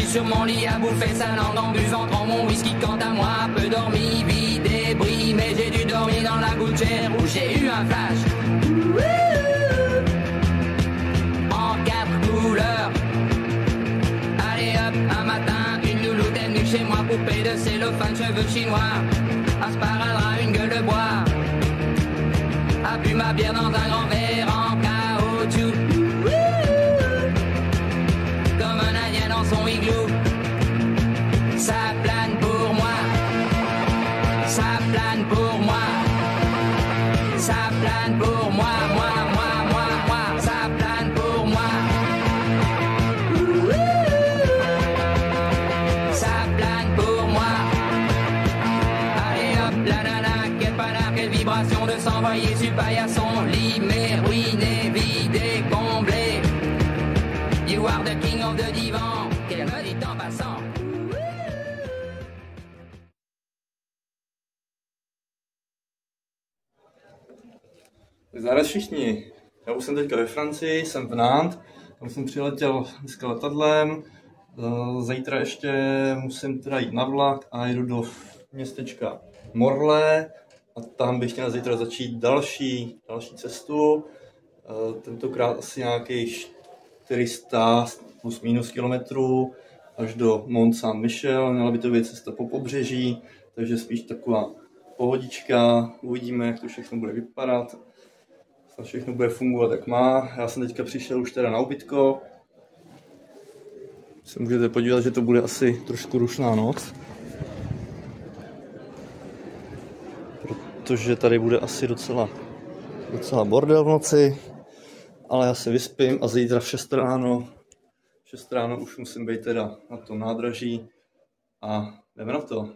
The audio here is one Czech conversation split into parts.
sur mon lit à bouffer sa langue en buvant trop mon whisky. Quant à moi, peu dormi, vie débris, mais j'ai dû dormir dans la gouttière où j'ai eu un flash. En 4 couleurs. Allez hop, un matin, une louloute est venue chez moi, poupée de cellophane, cheveux chinois, un sparadrap, une gueule de bois, a bu ma bière dans un grand verre en caoutchouc, comme un indien dans son igloo. Ça plane pour moi, ça plane pour moi, ça plane pour moi, moi, ça plane pour moi. Ça plane pour moi. Allez hop, la nana, quelle panard, quelle vibration de s'envoyer sur paillasson. Lit, mais ruiné, vidé, comblé. You are the king of the divan. Qu'elle me dit en passant. Zdar všichni. Já už jsem teďka ve Francii, jsem v Nantes, tam jsem přiletěl dneska letadlem, zítra ještě musím teda jít na vlak a jedu do městečka Morlaix a tam bych chtěl zítra začít další cestu, tentokrát asi nějakých 400 plus minus kilometrů až do Mont Saint-Michel, měla by to být cesta po pobřeží, takže spíš taková pohodička, uvidíme, jak to všechno bude vypadat. Všechno bude fungovat, jak má. Já jsem teďka přišel už teda na ubytko. Se můžete podívat, že to bude asi trošku rušná noc. Protože tady bude asi docela bordel v noci. Ale já se vyspím a zítra v 6 ráno už musím být teda na tom nádraží a jdeme na to.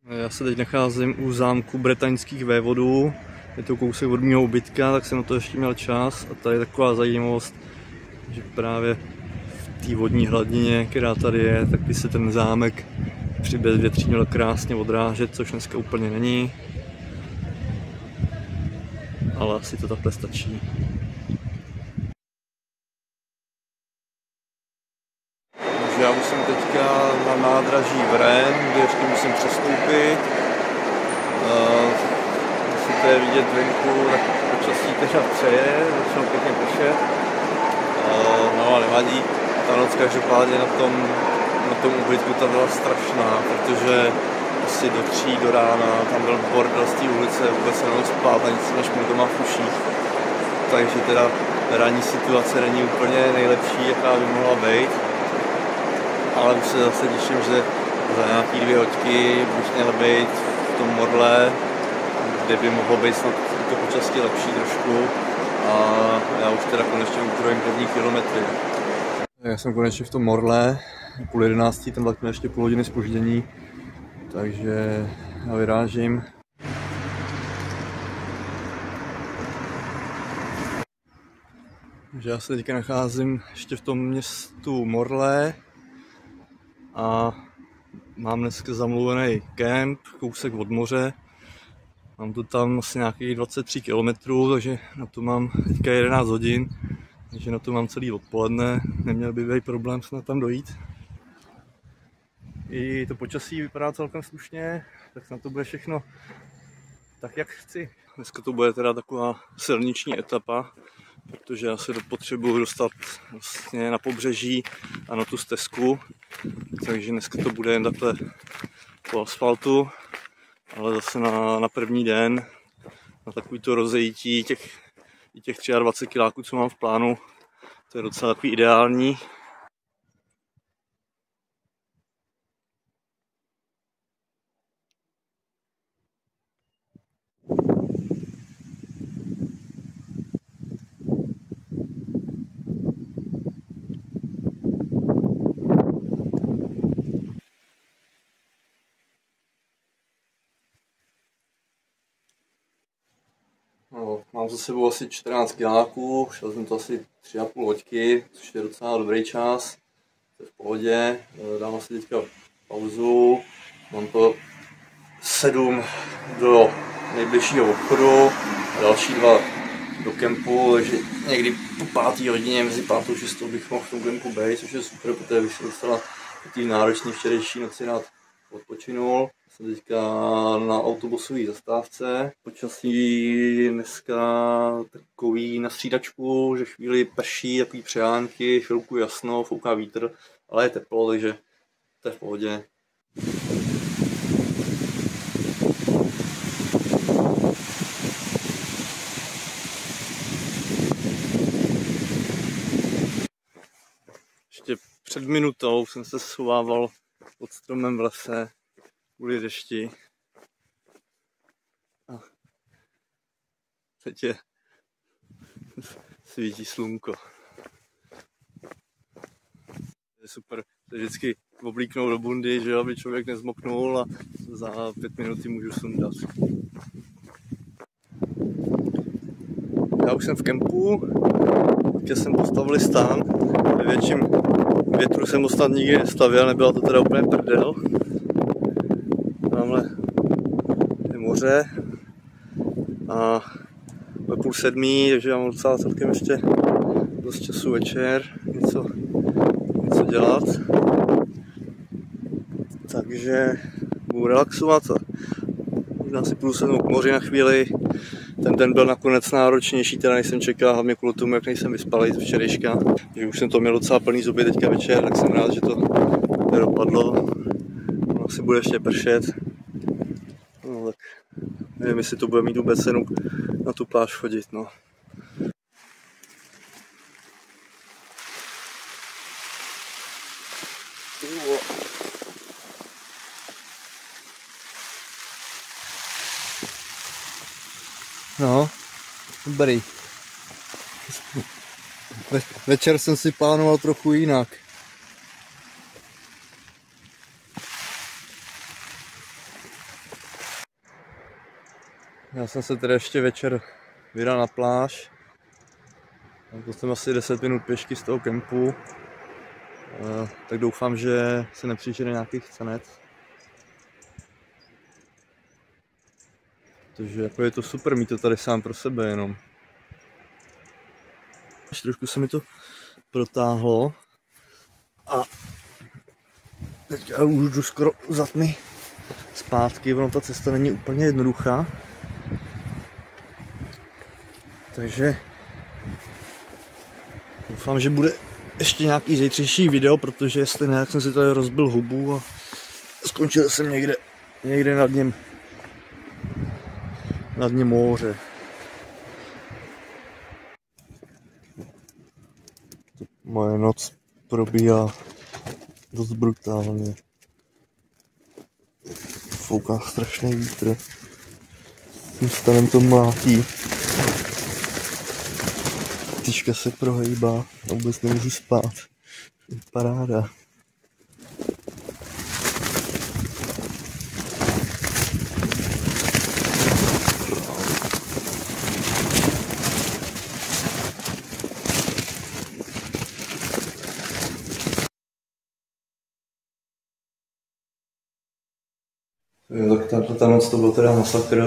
Já se teď nacházím u zámku bretaňských vévodů. Je to kousek od mého ubytka, tak jsem na to ještě měl čas a tady je taková zajímavost, že právě v té vodní hladině, která tady je, tak by se ten zámek při bezvětří měl krásně odrážet, což dneska úplně není, ale asi to takhle stačí. Takže já už jsem teďka na nádraží v Rennes, kde ještě musím přestoupit. To je vidět venku, tak počasí teda přeje, začalo pěkně pršet, no ale nevadí. Ta noc každopádně na tom ubytku ta byla strašná, protože asi do 3 do rána tam byl bordel z té ulice, vůbec se nemohl spát a nic než mu doma v uších. Takže teda ranní situace není úplně nejlepší, jaká by mohla být, ale už se zase těším, že za nějaký 2 hoďky bych měl být v tom Morlaix, kde by mohlo být snad to počasí lepší trošku a já už teda konečně ukrojím první kilometry. Já jsem konečně v tom Morlaix, 10:30, ten vlak měl ještě půl hodiny zpoždění, takže já vyrážím. Takže já se teďka nacházím ještě v tom městu Morlaix a mám dneska zamluvený kemp, kousek od moře. Mám to tam asi nějakých 23 km, takže na to mám teďka 11 hodin, takže na to mám celý odpoledne, neměl by být problém snad tam dojít. I to počasí vypadá celkem slušně, tak snad to bude všechno tak, jak chci. Dneska to bude teda taková silniční etapa, protože já se potřebuji dostat vlastně na pobřeží a na tu stezku, takže dneska to bude jen takhle po asfaltu. Ale zase na první den, na takovýto rozejítí těch 23 kiláků, co mám v plánu, to je docela takový ideální. No, mám za sebou asi 14 kiláků, šel jsem to asi 3,5 hoďky, což je docela dobrý čas, to je v pohodě, dám asi teďka pauzu, mám to 7 do nejbližšího obchodu a další 2 do kempu, takže někdy po 5. hodině, mezi 5. a 6. bych mohl v tom kempu být, což je super, protože bych se dostala Po té náročné včerejší noci rád odpočinul. Jsem teďka na autobusové zastávce. Počasí dneska takový na střídačku, že chvíli prší, takový přejánky, chvilku jasno, fouká vítr, ale je teplo, takže to je v pohodě. Ještě před minutou jsem se schovával pod stromem v lese kvůli dešti. A teď je svítí slunko. Je super se vždycky oblíknout do bundy, že aby člověk nezmoknul a za 5 minut můžu sundat. Já už jsem v kempu, teď jsem postavili stán. Ve větším větru jsem ho snad nikdy nestavěl, nebyla to teda úplně prdel. Tamhle je moře a je 6:30, takže mám docela celkem ještě dost času večer něco dělat. Takže budu relaxovat a možná si půjdu sednout k moři na chvíli. Ten den byl nakonec náročnější, teda než jsem čekal, hlavně kvůli tomu, jak nejsem vyspalý z včerejška. Že už jsem to měl docela plný zuby teďka večer, tak jsem rád, že to nedopadlo. Asi bude ještě pršet. No tak nevím, jestli to bude mít vůbec cenu na tu pláž chodit, no. No, dobrý. Večer jsem si plánoval trochu jinak. Já jsem se tedy ještě večer vydal na pláž. To jsem asi 10 minut pěšky z toho kempu. Tak doufám, že se nepřižene nějakých cenec. Takže jako je to super mít to tady sám pro sebe jenom. Až trošku se mi to protáhlo a teďka už jdu skoro za tmy zpátky, ono ta cesta není úplně jednoduchá. Takže doufám, že bude ještě nějaký zítřejší video, protože jestli ne, jak jsem si tady rozbil hubu a skončil jsem někde na dně moře. Moje noc probíhá dost brutálně. Fouká strašný vítr. Tím stanem to mlátí. Tyčka se prohejbá a vůbec nemůžu spát. Paráda. Tak ta noc to byl teda masakr.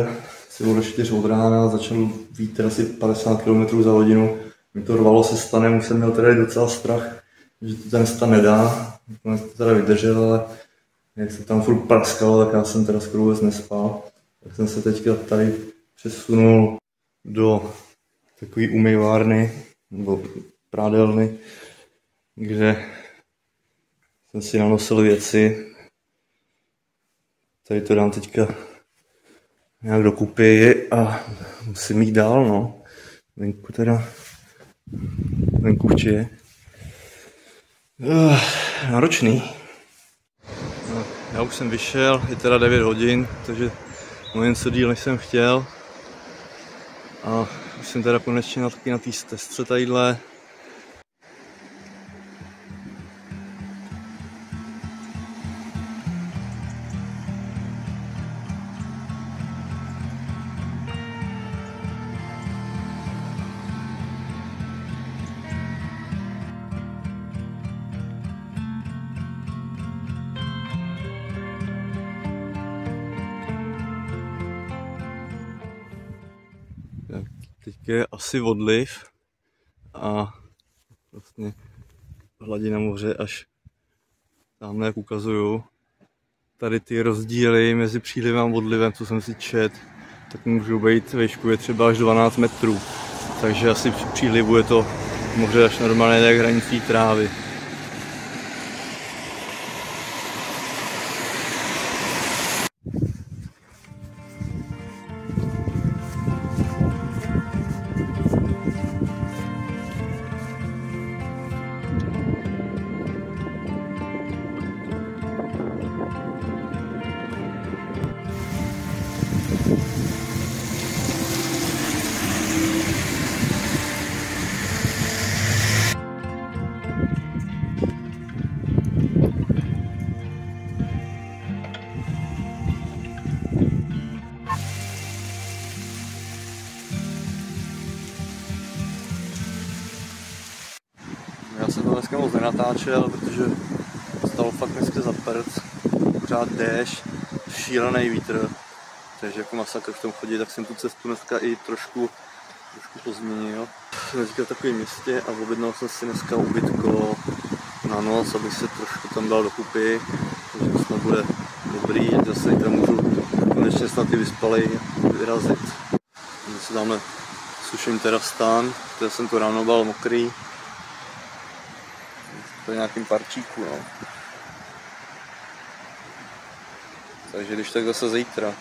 Asi bylo 4 od rána, začal vítr asi 50 km za hodinu. Mě to rvalo se stanem, už jsem měl teda docela strach, že to ten stan nedá. Nakonec to teda vydržel, ale jak se tam furt praskalo, tak já jsem teda skoro vůbec nespal. Tak jsem se teďka tady přesunul do takové umývárny, nebo prádelny, kde jsem si nanosil věci. Tady to dám teďka nějak dokupy a musím jít dál, no. Venku je náročný. No, já už jsem vyšel, je teda 9 hodin, takže mám něco díl, než jsem chtěl. A už jsem teda konečně na té stezce tadyhle. Teď je asi odliv a vlastně hladina moře až tamhle jak ukazuju, tady ty rozdíly mezi přílivem a odlivem, co jsem si čet, tak můžou být výškově třeba až 12 metrů. Takže asi při přílivu je to moře až normálně jak hranicí trávy. Já jsem to dneska moc nenatáčel, protože stalo fakt dneska za prd, pořád déšť, šílený vítr, takže jako masakr v tom chodit, tak jsem tu cestu dneska i trošku pozměnil. Jsem teďka v takovém městě a objednal jsem si dneska ubytko na noc, abych se trošku tam dal dokupy, takže to snad bude dobrý, zase tam můžu konečně snad i vyspalej vyrazit. Zase tamhle suším teda stán, protože jsem to ráno bal mokrý. To je nějakým parčíku, no. Takže když tak zase zítra.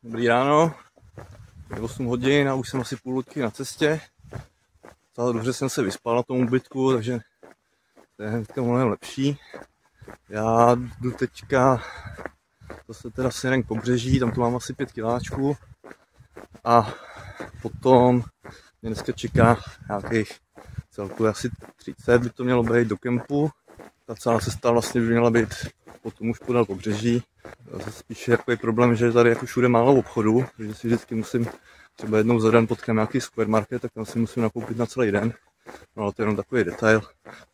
Dobrý ráno, je 8 hodin a už jsem asi půl hodky na cestě. Ale dobře jsem se vyspal na tom ubytku, takže to je hnedka mnohem lepší. Já jdu teďka zase teda směrem k pobřeží, tam to mám asi 5 kiláčků. A potom mě dneska čeká nějakých celkově asi 30 by to mělo být do kempu. Ta celá cesta vlastně by měla být potom už podél pobřeží. Spíš je takový problém, že je tady jako všude málo obchodu, takže si vždycky musím třeba jednou za den potkám nějaký supermarket, tak tam si musím nakoupit na celý den. No ale to je jenom takový detail.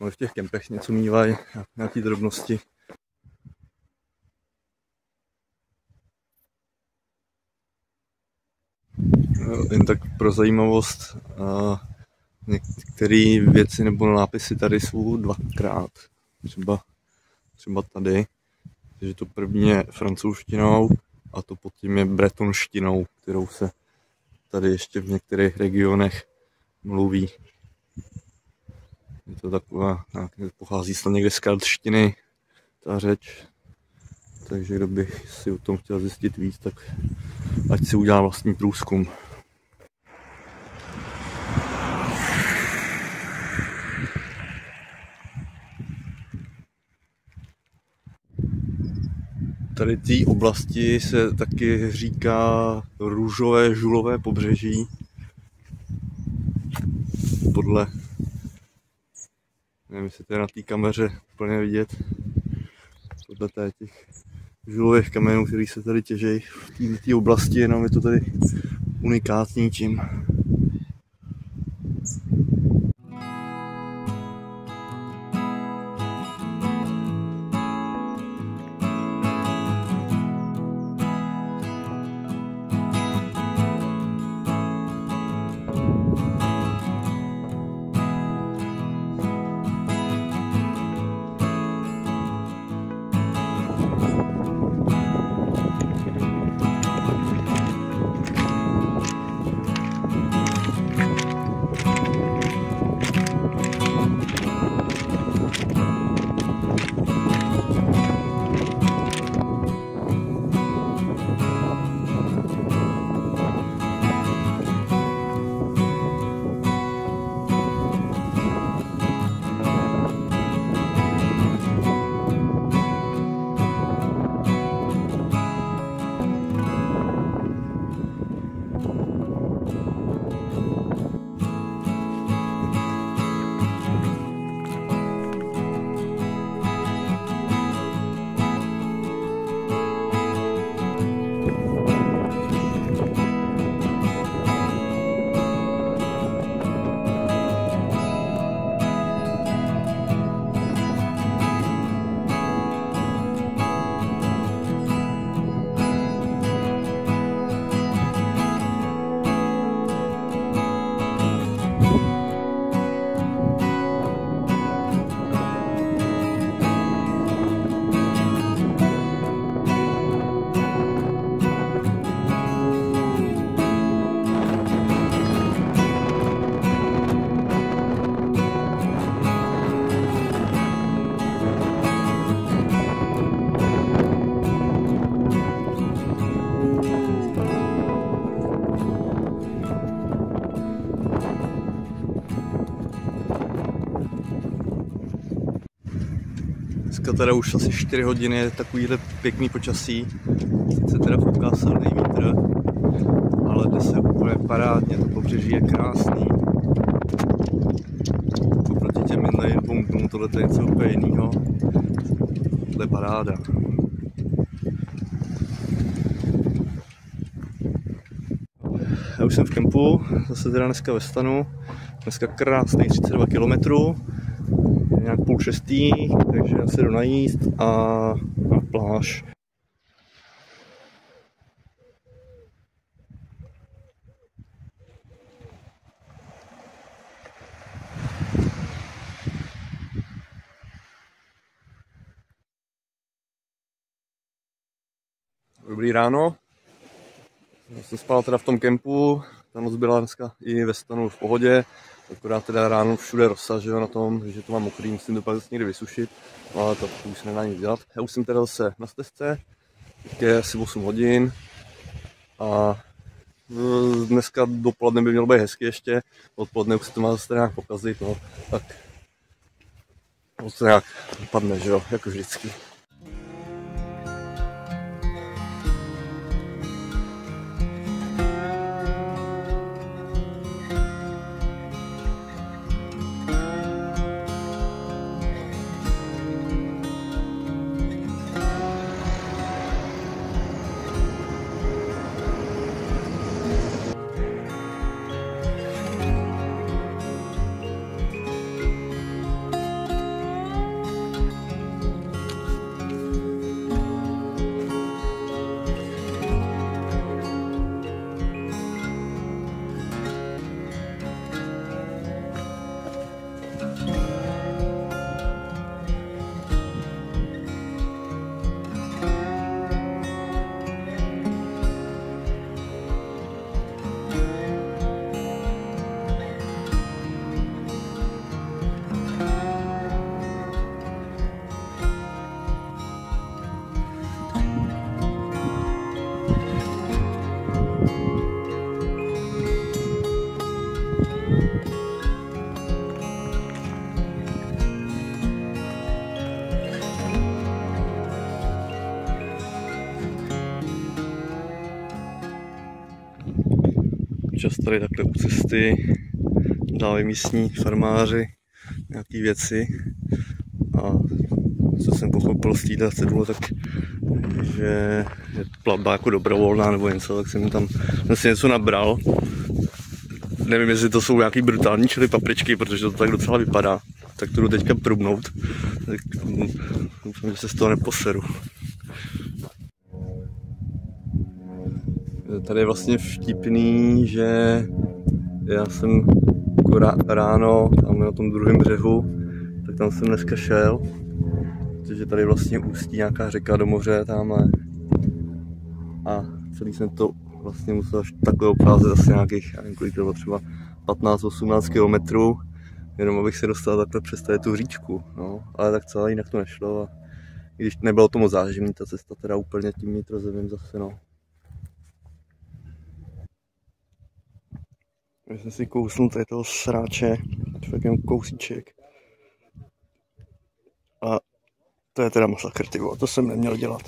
No v těch kempech něco mívají, nějaký drobnosti. Jen tak pro zajímavost, některé věci nebo nápisy tady jsou dvakrát. Třeba tady, takže to první je francouzštinou a to potom je bretonštinou, kterou se tady ještě v některých regionech mluví. Je to taková, pochází snad někde z keltštiny ta řeč, takže kdo by si o tom chtěl zjistit víc, tak ať si udělá vlastní průzkum. Tady té oblasti se taky říká růžové žulové pobřeží. Podle, nevím, jestli to je na té kameře úplně vidět, podle těch žulových kamenů, který se tady těžejí v té oblasti, jenom je to tady unikátní čím. dneska teda už asi 4 hodiny je takovýhle pěkný počasí. Sice teda fouká silný vítr, ale dnes je úplně parádně, to pobřeží je krásný. Oproti těm minulým 2 dnům tohle je něco úplně jinýho. Tohle je paráda. Já už jsem v kempu, zase teda dneska ve stanu. Dneska krásných 32 km. Nějak 5:30, takže já se jdu najíst a na pláž. Dobrý ráno. Já jsem spal teda v tom kempu, ta noc byla dneska i ve stanu v pohodě, akorát teda ráno všude rosa, že jo, na tom, že to mám mokrý, musím to pak zase někdy vysušit, ale to už se nedá nic dělat. Já už jsem teda zase na stezce, je asi 8 hodin a dneska dopoledne by mělo být hezky ještě, odpoledne už se to má zase nějak pokazit, no, tak to nějak dopadne, že jo, jako vždycky. Čas tady takhle u cesty dávají místní farmáři nějaké věci a co jsem pochopil z téhle cedule, tak že je platba jako dobrovolná nebo něco, tak jsem tam si něco nabral. Nevím, jestli to jsou nějaký brutální čili papričky, protože to tak docela vypadá. Tak to jdu teďka prubnout, tak doufám, že se z toho neposeru. Tady je vlastně vtipný, že já jsem ráno tam na tom druhém břehu, tak tam jsem dneska šel, protože tady vlastně ústí nějaká řeka do moře tamhle a celý jsem to vlastně musel až takhle obcházet asi nějakých, nevím kolik to bylo, třeba 15-18 km, jenom abych se dostal takhle přes tu říčku, no, ale tak celé jinak to nešlo a i když nebylo to moc záživný, ta cesta teda úplně tím vnitrozemím zase, no. Já jsem si kousnul tady toho sráče, takový kousíček. A to je teda masakr, ty vole, to jsem neměl dělat.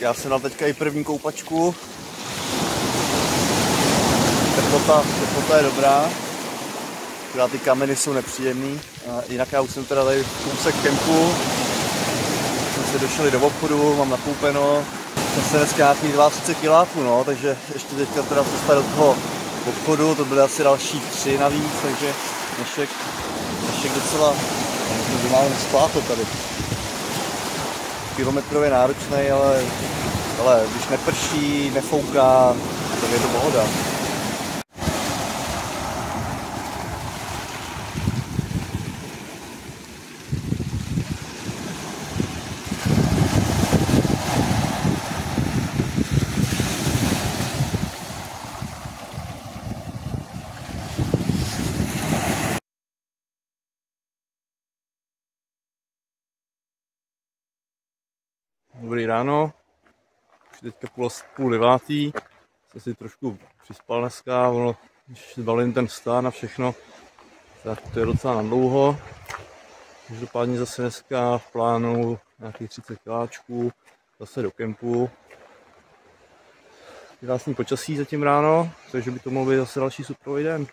Já jsem dal teďka i první koupačku. Teplota je dobrá. Ty kameny jsou nepříjemný. A jinak já už jsem teda tady kousek kempu. Jsme se došli do obchodu, mám nakoupeno. Jsem se dneska nějakých 32 kg, no, takže ještě teďka teda se do toho obchodu, to byly asi další 3 navíc, takže dnešek docela málo spláchl tady. Kilometrově náročný, ale když neprší, nefouká, tak je to pohoda. Dobrý ráno, už teďka půl devátý, jsem si trošku přispal dneska, když zbalím ten stán a všechno, tak to je docela nadlouho. Každopádně zase dneska v plánu nějakých 30 kiláčků, zase do kempu. Krásný počasí zatím ráno, takže by to mohl být zase další superový den.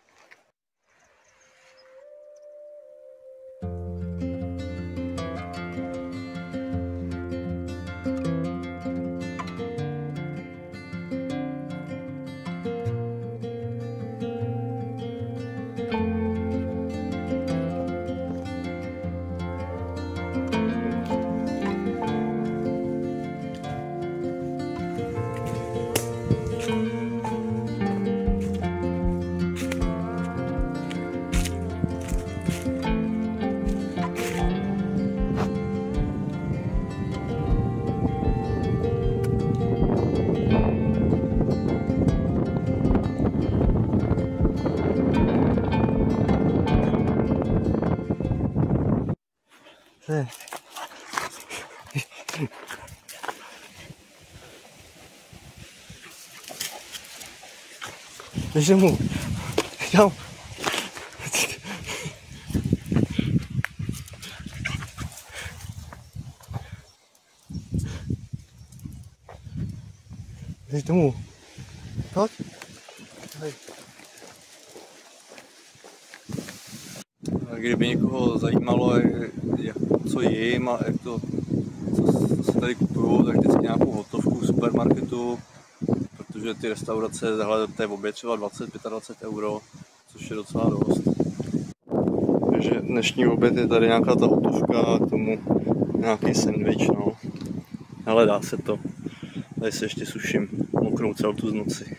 Běž domů. Čau. Běž domů. Pojď. Kdyby někoho zajímalo, co jim a co se tady kupuju, tak vždycky nějakou hotovku v supermarketu, protože ty restaurace zahledáte v oběd třeba 20-25 euro, což je docela dost. Takže dnešní oběd je tady nějaká ta hotovka a k tomu nějaký sendvič, no. Ale dá se to. Tady se ještě suším mokrou celou tu z noci.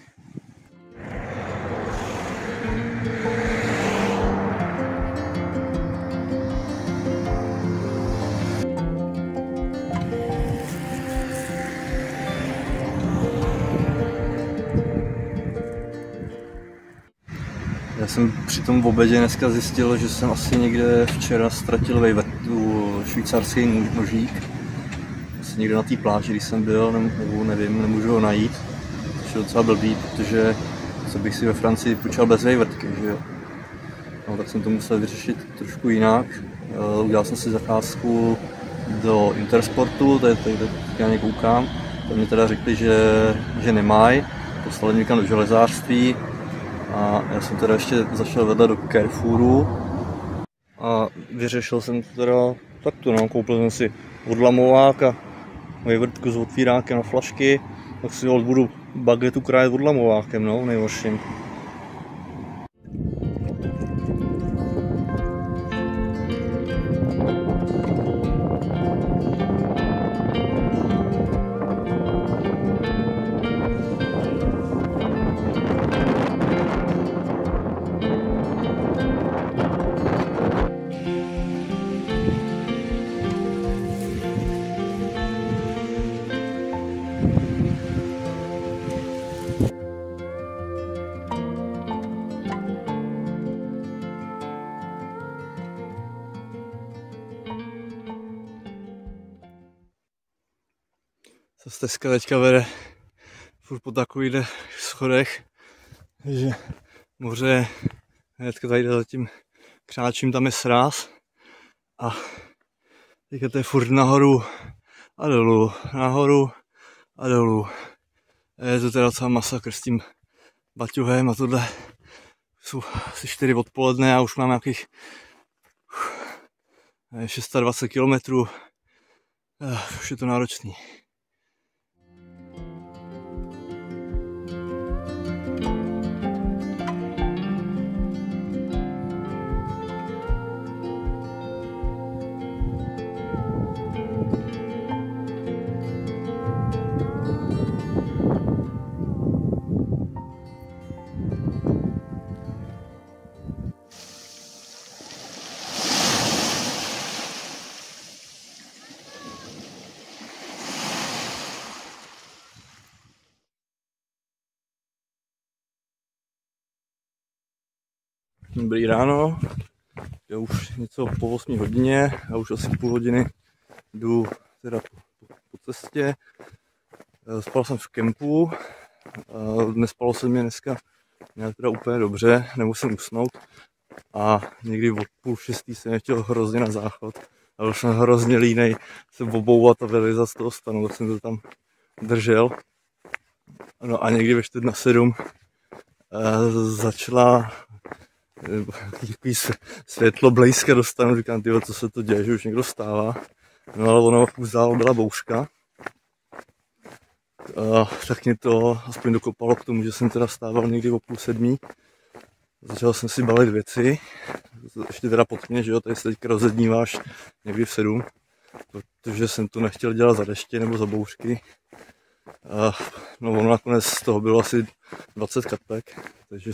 Já jsem při tom obědě dneska zjistil, že jsem asi někde včera ztratil vejvrtu švýcarský nožík. Asi někde na té pláži, když jsem byl, nebo nevím, nemůžu ho najít. Což je docela blbý, protože co bych si ve Francii půjčal bez vejvrtky, že jo. No, tak jsem to musel vyřešit trošku jinak. Udělal jsem si zakázku do Intersportu, tady na ně koukám. Tam mě teda řekli, že nemají, poslali mě někam do železářství. A já jsem teda ještě zašel vedle do Carrefouru a vyřešil jsem to teda takto, no. Koupil jsem si odlamovák a vejvrtku s otvírákem na flašky, tak si budu bagetu krájet odlamovákem, no, nejhorším. Ta stezka teďka vede furt po takovýchhle schodech, takže moře hnedka tady zatím křáčím, tam je sráz a teďka to je furt nahoru a dolů, nahoru a dolů. Je to teda docela masakr s tím baťuhem a tohle jsou asi 4 odpoledne a už mám nějakých 620 km. Už je to náročný. Dobrý ráno, je už něco po 8 hodině a už asi půl hodiny jdu teda po cestě. Spal jsem v kempu, nespalo se mě dneska nějak teda úplně dobře, nemusím usnout a někdy od 5:30 jsem nechtěl hrozně na záchod a byl jsem hrozně línej se obouvat a vylizat z toho stanu, tak jsem to tam držel. No a někdy ve 6:45 začala takový světlo blejska dostanu, říkám, tyjo, co se to děje, že už někdo stává. No ale ono už dál byla bouřka. Tak mě to aspoň dokopalo k tomu, že jsem teda stával někdy o 6:30. Začal jsem si balit věci, ještě teda pod mě, že jo, tady se teďka rozedníváš někdy v 7, protože jsem to nechtěl dělat za deště nebo za bouřky. No ono nakonec z toho bylo asi 20 kapek, takže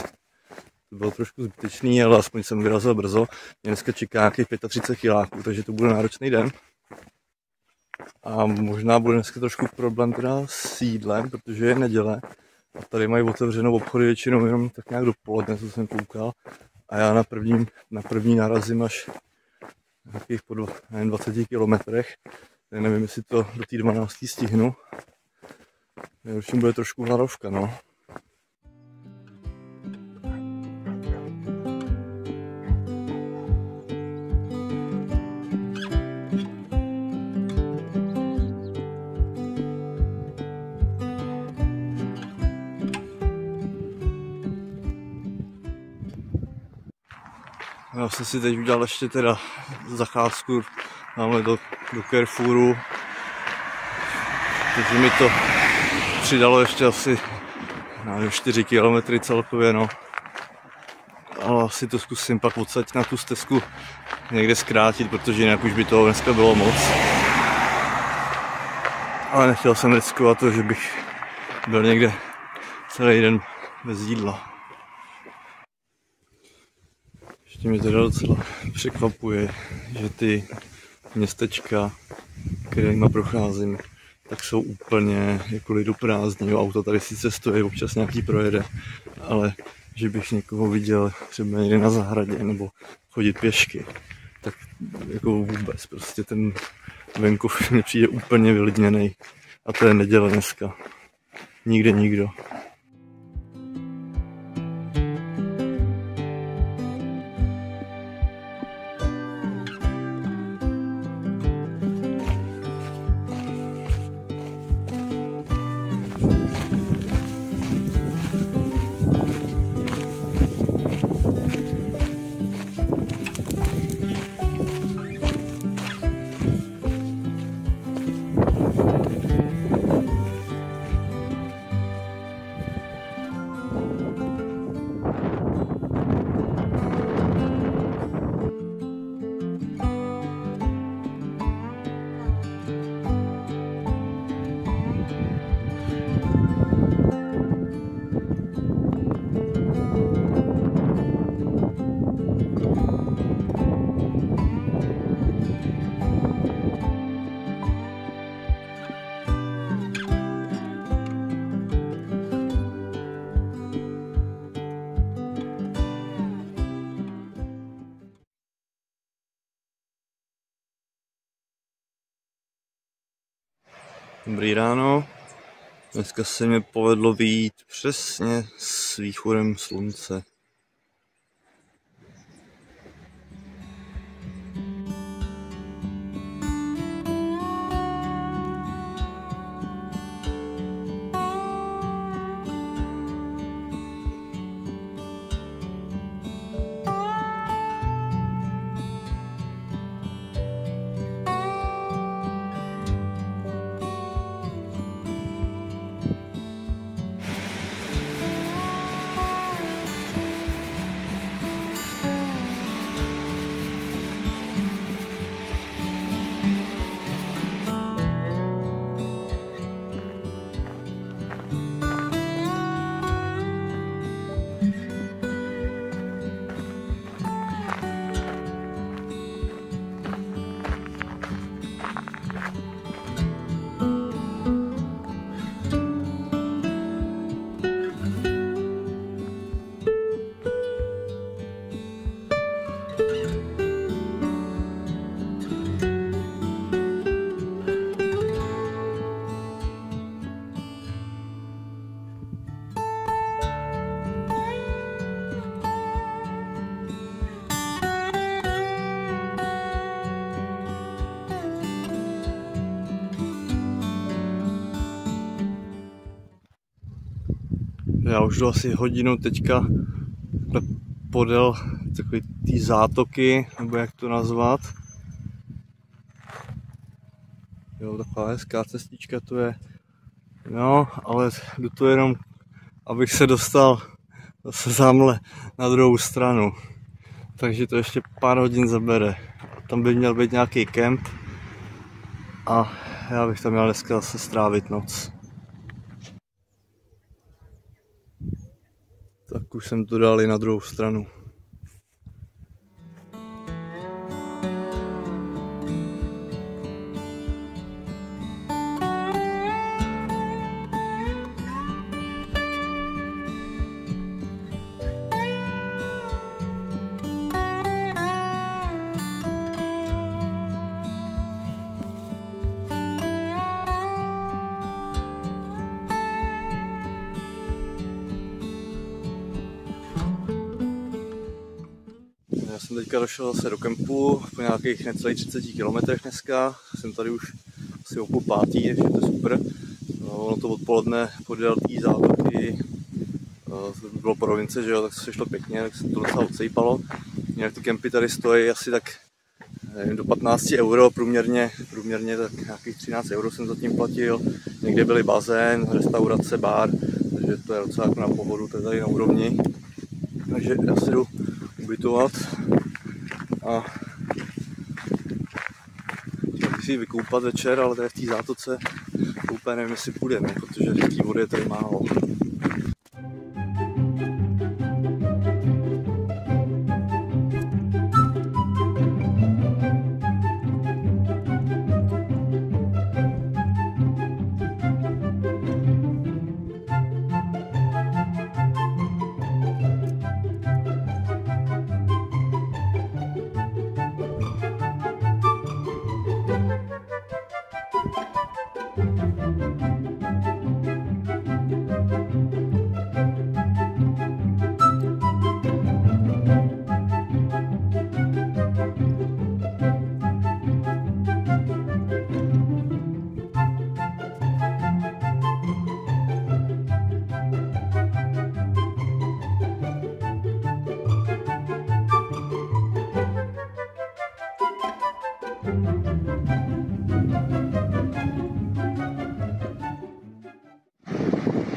to bylo trošku zbytečný, ale aspoň jsem vyrazil brzo. Mě dneska čeká nějakých 35 kiláků, takže to bude náročný den. A možná bude dneska trošku problém teda s jídlem, protože je neděle. A tady mají otevřenou obchody většinou jenom tak nějak dopoledne, co jsem koukal. A já na první narazím až nějakých po 20 kilometrech. Tak nevím, jestli to do té 12. stihnu. Určitě bude trošku hladovka, no. Já jsem si teď udělal ještě teda zacházku, máme do Carrefouru, takže mi to přidalo ještě asi 4 km celkově, no. Ale asi to zkusím pak odsaď na tu stezku někde zkrátit, protože jinak už by toho dneska bylo moc. Ale nechtěl jsem riskovat to, že bych byl někde celý den bez jídla. Ještě mě teda docela překvapuje, že ty městečka, kterýma procházím, tak jsou úplně jako liduprázdní. Auto tady sice stojí, občas nějaký projede, ale že bych někoho viděl třeba někde na zahradě nebo chodit pěšky, tak jako vůbec. Prostě ten venkov mi přijde úplně vylidněnej a to je neděle dneska. Nikde nikdo. Dobrý ráno, dneska se mi povedlo vyjít přesně s východem slunce. Já už jdu asi hodinu teďka podél takový tý zátoky, nebo jak to nazvat. Jo, taková hezká cestička to je. No, ale jdu to jenom, abych se dostal zase zamle na druhou stranu. Takže to ještě pár hodin zabere. Tam by měl být nějaký kemp a já bych tam měl dneska zase strávit noc. Tak už jsem to dal i na druhou stranu. Já jsem teďka došel zase do kempu po nějakých necelých 30 kilometrech dneska. Jsem tady už asi o 4:30, takže to je super. Ono to odpoledne podél té zátoky bylo province, že jo, tak se šlo pěkně, tak se to docela odsejpalo. Jinak ty kempy tady stojí asi tak nevím, do 15 euro, průměrně tak nějakých 13 euro jsem zatím platil. Někde byly bazén, restaurace, bar, takže to je docela jako na pohodu, to je tady na úrovni. Takže já si jdu ubytovat a chtěl bych si vykoupat večer, ale tady v té zátoce úplně nevím, jestli půjdeme, protože té vody je tady málo.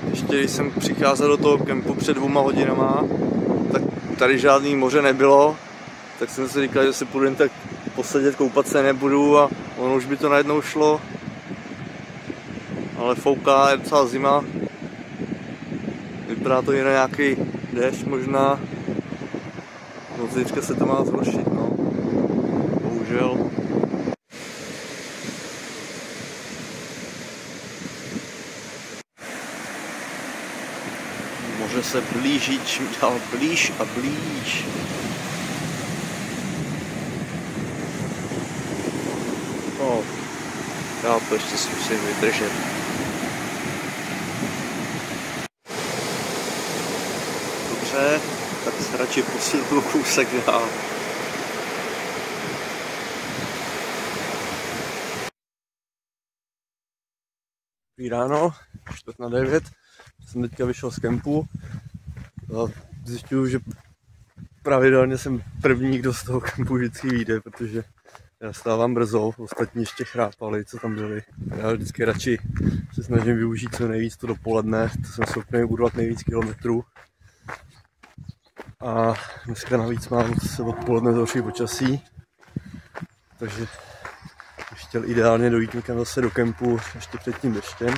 Ještě když jsem přicházel do toho kempu před 2 hodinama, tak tady žádný moře nebylo, tak jsem si říkal, že si půjdu jen tak posedět, koupat se nebudu a ono už by to najednou šlo. Ale fouká, je docela zima, vypadá to i na nějaký déšť možná, no teďka se to má zhoršit, no, bohužel. Moře se blíží čím dál blíž a blíž. No, já to ještě si musím vydržet. Dobře, tak se radši posunu kousek dál. Dobrý ráno, 8:45. Jsem teďka vyšel z kempu a zjišťuju, že pravidelně jsem první, kdo z toho kempu vždycky vyjde, protože já stávám brzo, ostatní ještě chrápali, co tam byli. Já vždycky radši se snažím využít co nejvíc to dopoledne, to jsem schopný budovat nejvíc kilometrů. A dneska navíc mám se odpoledne zhorší počasí, takže bych chtěl ideálně dojít někam zase do kempu ještě před tím deštěm.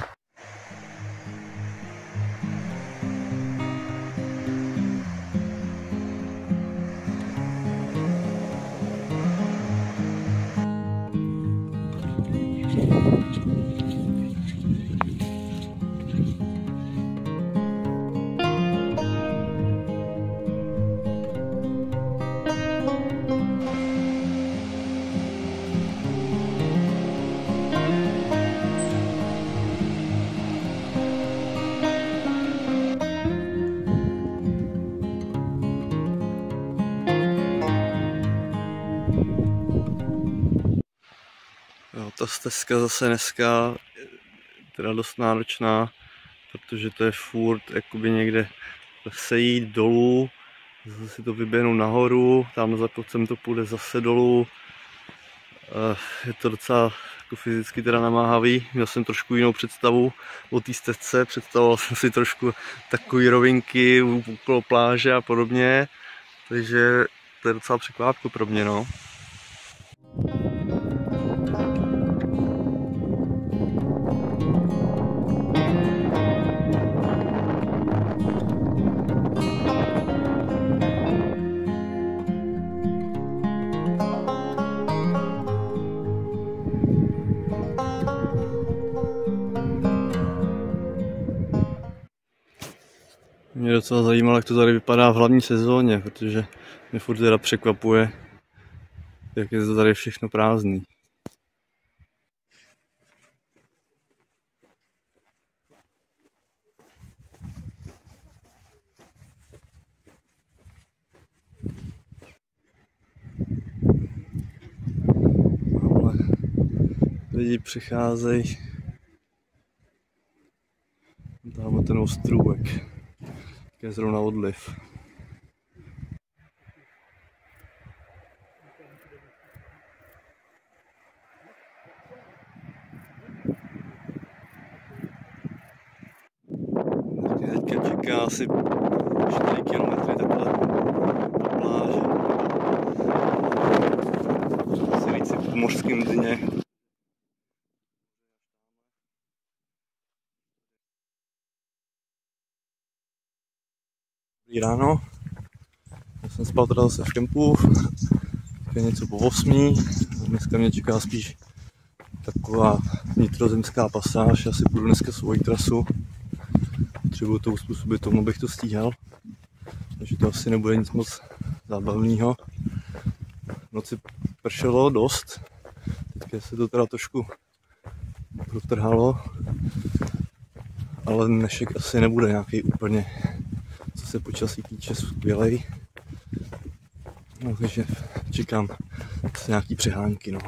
Jo, ta stezka zase dneska teda dost náročná, protože to je furt jakoby někde sejít dolů, zase si to vyběhnu nahoru, tam za kopcem to půjde zase dolů. Je to docela jako fyzicky teda namáhavý, měl jsem trošku jinou představu o té stezce, představoval jsem si trošku takové rovinky okolo pláže a podobně, takže to je docela překvápko pro mě, no. Mě docela zajímalo, jak to tady vypadá v hlavní sezóně, protože mě furt teda překvapuje, jak je to tady všechno prázdný. Ale lidi přicházejí. Tam ten ostrůvek, je zrovna odliv. Teďka čeká asi 4 kilometry takhle do pláže. Asi víc v mořském dně. Dobrý ráno. Já jsem spal teda zase v kempu. Je něco po 8. Dneska mě čeká spíš taková vnitrozemská pasáž. Já si půjdu dneska svoji trasu. Potřebuju to uspůsobit tomu, abych to stíhal. Takže to asi nebude nic moc zábavného. V noci pršelo dost. Teďka se to teda trošku protrhalo. Ale dnešek asi nebude nějaký úplně, co se počasí týče, skvělej. No, takže čekám asi nějaký přehánky, no.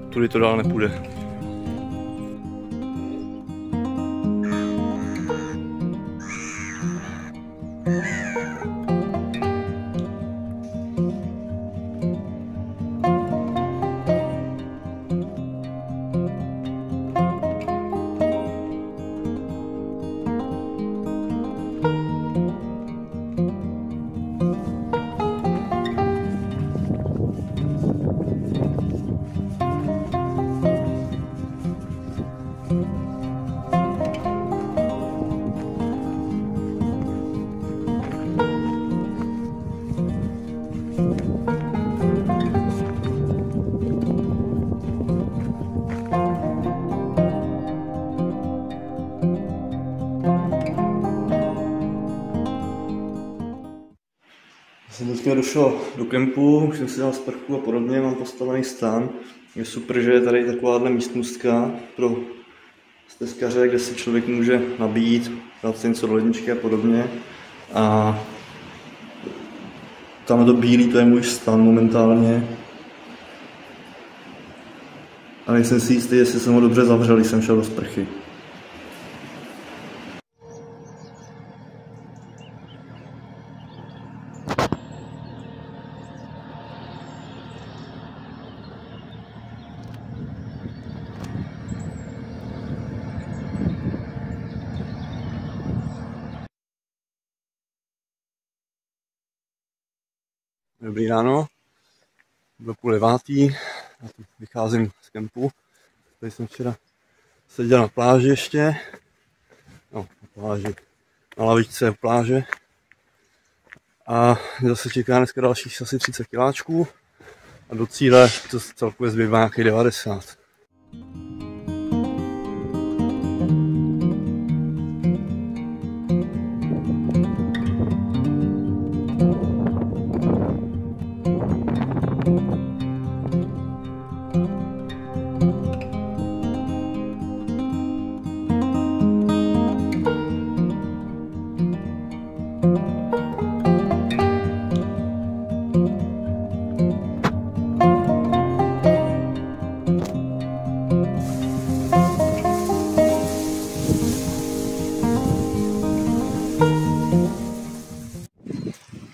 Tudy to dál nepůjde. Jsem teďka došel do kempu, už jsem si dal sprchu a podobně, mám postavený stán. Je super, že je tady takováhle místnostka pro stezkaře, kde si člověk může nabít, dát si něco do ledničky a podobně. A tam to bílý, to je můj stan momentálně. A nejsem si jistý, jestli jsem ho dobře zavřel, když jsem šel do sprchy. Dobrý ráno, bylo 8:30, já tu vycházím z kempu. Tady jsem včera seděl na pláži ještě, no na pláži, na lavičce pláže. A zase čeká dneska dalších asi 30 kiláčků a do cíle to celkově zbývá nějakých 90.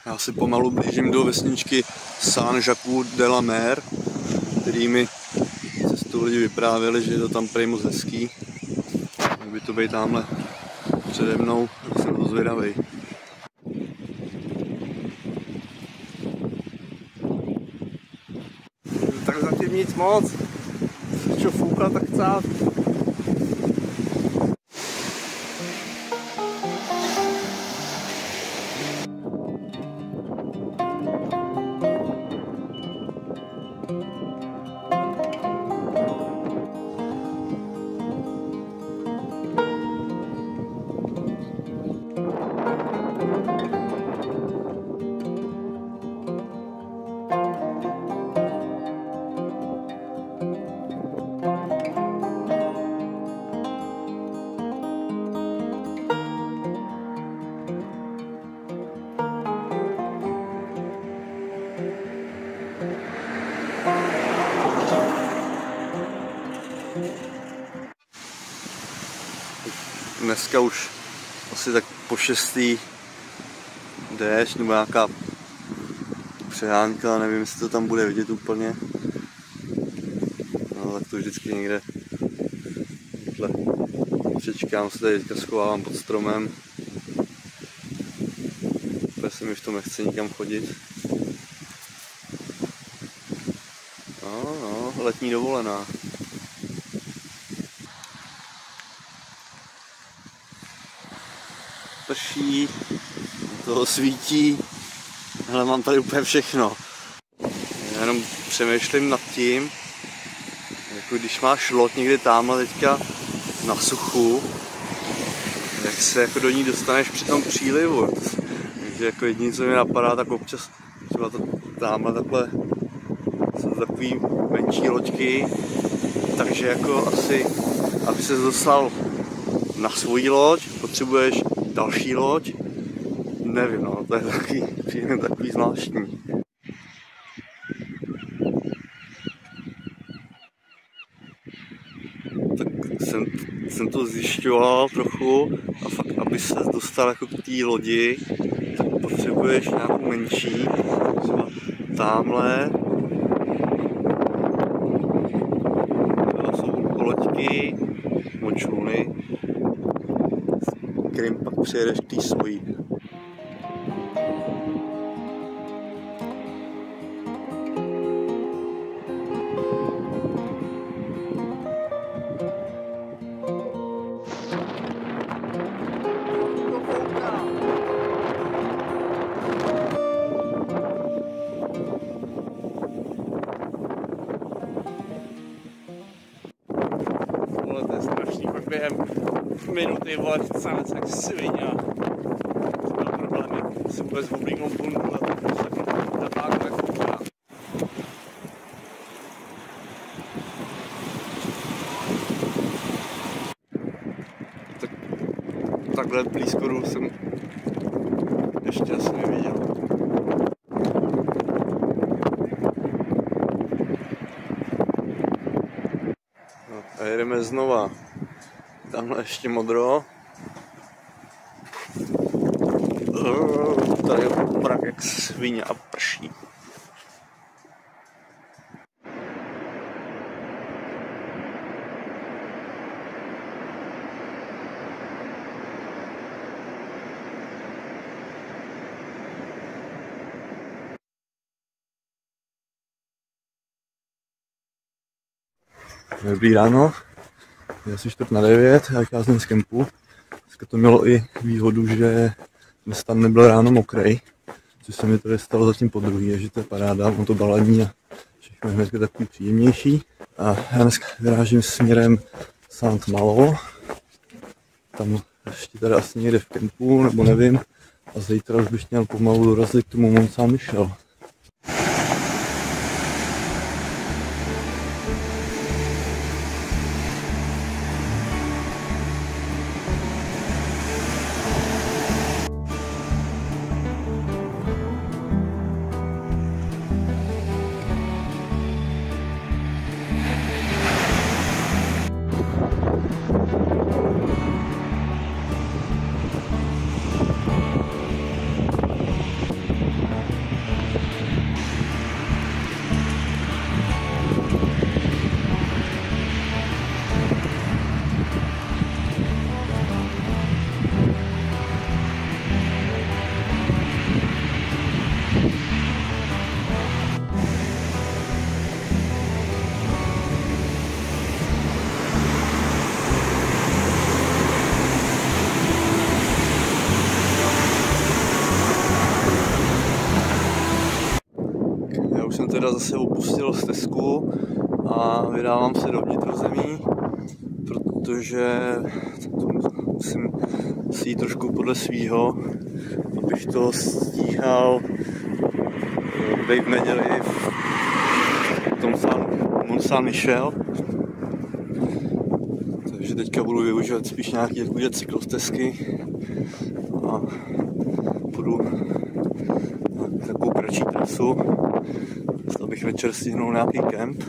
Já se pomalu blížím do vesničky Saint-Jacques-de-la-Mer, který mi cestou lidi vyprávěli, že je to tam prej moc hezký. Měl by to být tamhle přede mnou, tak jsem to zvědavej. Tak zatím nic moc. Co fouká, tak chcát. Dneska už asi tak po 6. déšť nebo nějaká přehánka, nevím, jestli to tam bude vidět úplně. No tak to vždycky někde takhle přečkám, se tady teďka schovávám pod stromem. Úplně se mi v tom nechce nikam chodit. No, letní dovolená. Prší, toho svítí, hele, mám tady úplně všechno. Já jenom přemýšlím nad tím, jako když máš loď někde tamhle teďka na suchu, jak se jako do ní dostaneš při tom přílivu. Takže jako jediné, co mi napadá, tak občas třeba to tamhle takhle jsou takový menší loďky, takže jako asi, aby ses dostal na svůj loď, potřebuješ další loď, nevím, no, to je takový zvláštní. Tak jsem to zjišťoval trochu a fakt, aby se dostal jako k té lodi, tak potřebuješ nějakou menší, třeba tamhle. To jsou loďky, močuly, kterým pak přijedeš k té svojí. To je strašný, pak během minuty, vole, chcánec jak svině. To byl problém, jak jsem vůbec oblíknul bundu a tak natáhnu jak fouká. Takhle blízko jsem ještě asi neviděl. No, a jedeme znova. Tamhle ještě modro. Tady je mrak jak svině a prší. Dobrý ráno, je asi 8:45, já vycházím z kempu. Dneska to mělo i výhodu, že dnes tam nebyl ráno mokrej, což se mi tady stalo zatím podruhé, že to je paráda, on to balení a všechno je dneska takový příjemnější. A já dneska vyrážím směrem Saint-Malo, tam ještě tady asi někde v kempu, nebo nevím, a zítra už bych měl pomalu dorazit k tomu Mont Saint-Michel. teda zase opustil stezku a vydávám se do vnitrozemí, protože musím si jít trošku podle svýho, abych to stíhal být v neděli v tom Mont Saint-Michel. Takže teďka budu využívat spíš nějaké cyklostezky a půjdu na takovou kratší trasu, abych večer stihnul nějaký kemp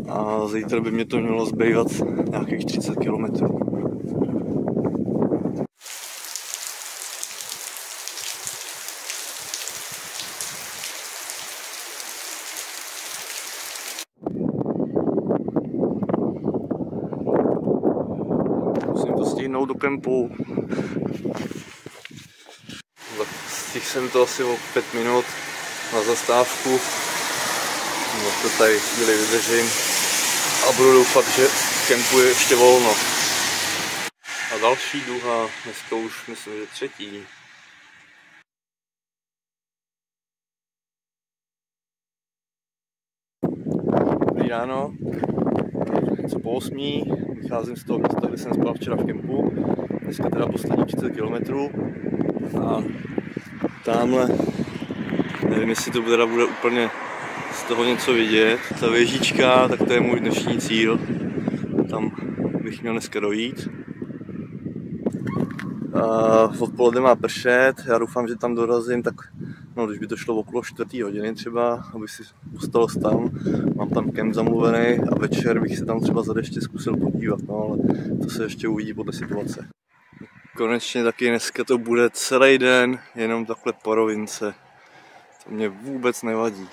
a zítra by mě to mělo zbývat nějakých 30 km. Musím to stihnout do kempu. Stihl jsem to asi o 5 minut na zastávku. No to tady chvíli vydržím a budu doufat, že v kempu je ještě volno. A další duha, dneska už myslím, že třetí. Dobrý ráno, co po 8, vycházím z toho místa, kde jsem spal včera v kempu. Dneska teda poslední 30 km a tamhle, nevím, jestli to teda bude úplně z toho něco vidět. Ta věžička, tak to je můj dnešní cíl. Tam bych měl dneska dojít. Odpoledne má pršet, já doufám, že tam dorazím, tak no, když by to šlo okolo 4 hodiny třeba, abych si postal stan. Mám tam kemp zamluvený a večer bych se tam třeba za deště zkusil podívat, no ale to se ještě uvidí podle situace. Konečně taky dneska to bude celý den, jenom takhle po rovince. To mě vůbec nevadí.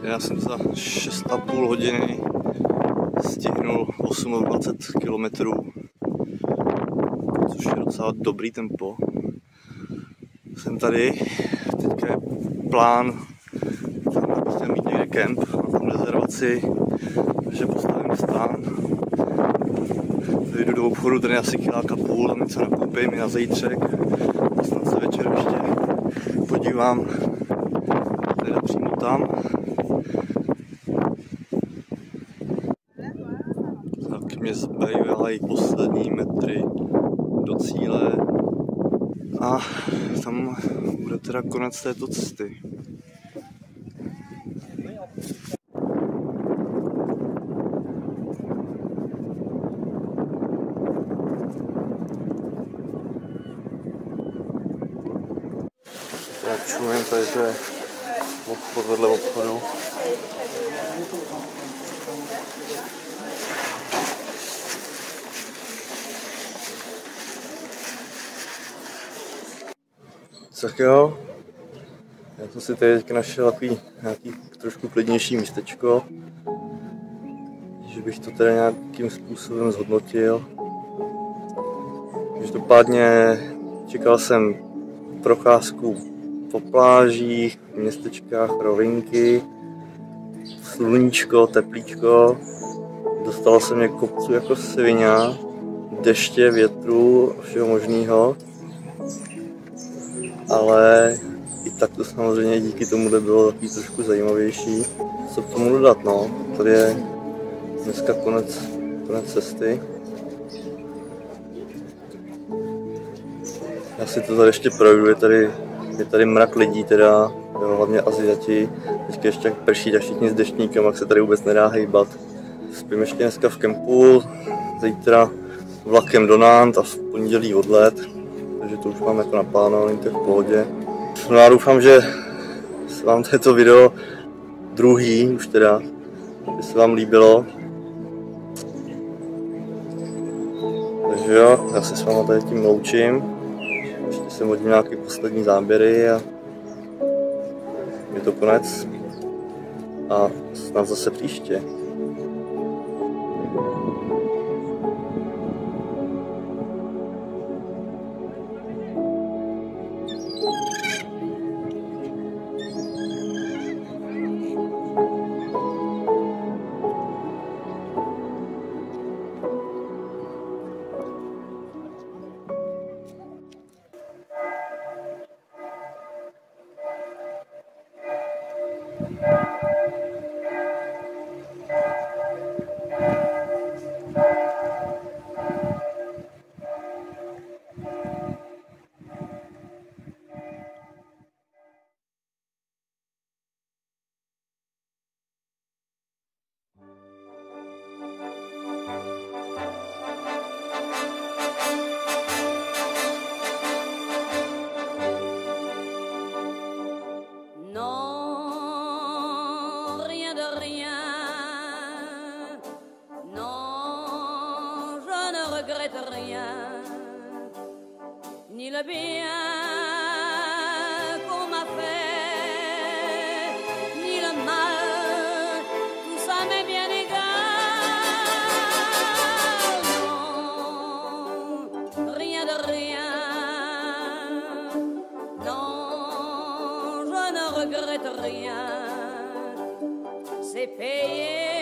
Já jsem za 6,5 hodiny stihnul 28 km, což je docela dobrý tempo. Jsem tady, teďka je plán, abych chtěl mít někde kemp, mám tam rezervaci, takže postavím stán. Vyjdu do obchodu, ten je asi kiláka půl, tam něco nakoupím i na zítřek. A snad se večer ještě podívám teda přímo tam. Tak mě zbývají poslední metry do cíle a tam bude teda konec této cesty. Tak čujem, tady to je obchod vedle obchodu. Tak jo, já jsem si tady teďka našel nějaký trošku klidnější místečko, že bych to tady nějakým způsobem zhodnotil. Každopádně čekal jsem procházku po plážích, městečkách, rovinky, sluníčko, teplíčko. Dostalo se mě kopců jako svině, deště, větru a všeho možného. Ale i tak to samozřejmě díky tomu bylo takový trošku zajímavější. Co k tomu dodat, no? Tady je dneska konec cesty. Já si to tady ještě projdu, je tady mrak lidí teda, jo, hlavně Aziati. Teďka ještě prší a všichni s deštníkem, jak se tady vůbec nedá hejbat. Spím ještě dneska v kempu, zítra vlakem do Nantes a v pondělí odlet, takže to už mám jako naplánovaný, to je v pohodě. No já doufám, že se vám toto video druhý už teda, že se vám líbilo. Takže jo, já se s váma tady tím loučím. Ještě jsem hodil nějaké poslední záběry a je to konec. A snad zase příště. Ni le bien qu'on m'a fait, ni le mal, tout ça m'est bien égal. Non, rien de rien. Non, je ne regrette rien. C'est payé.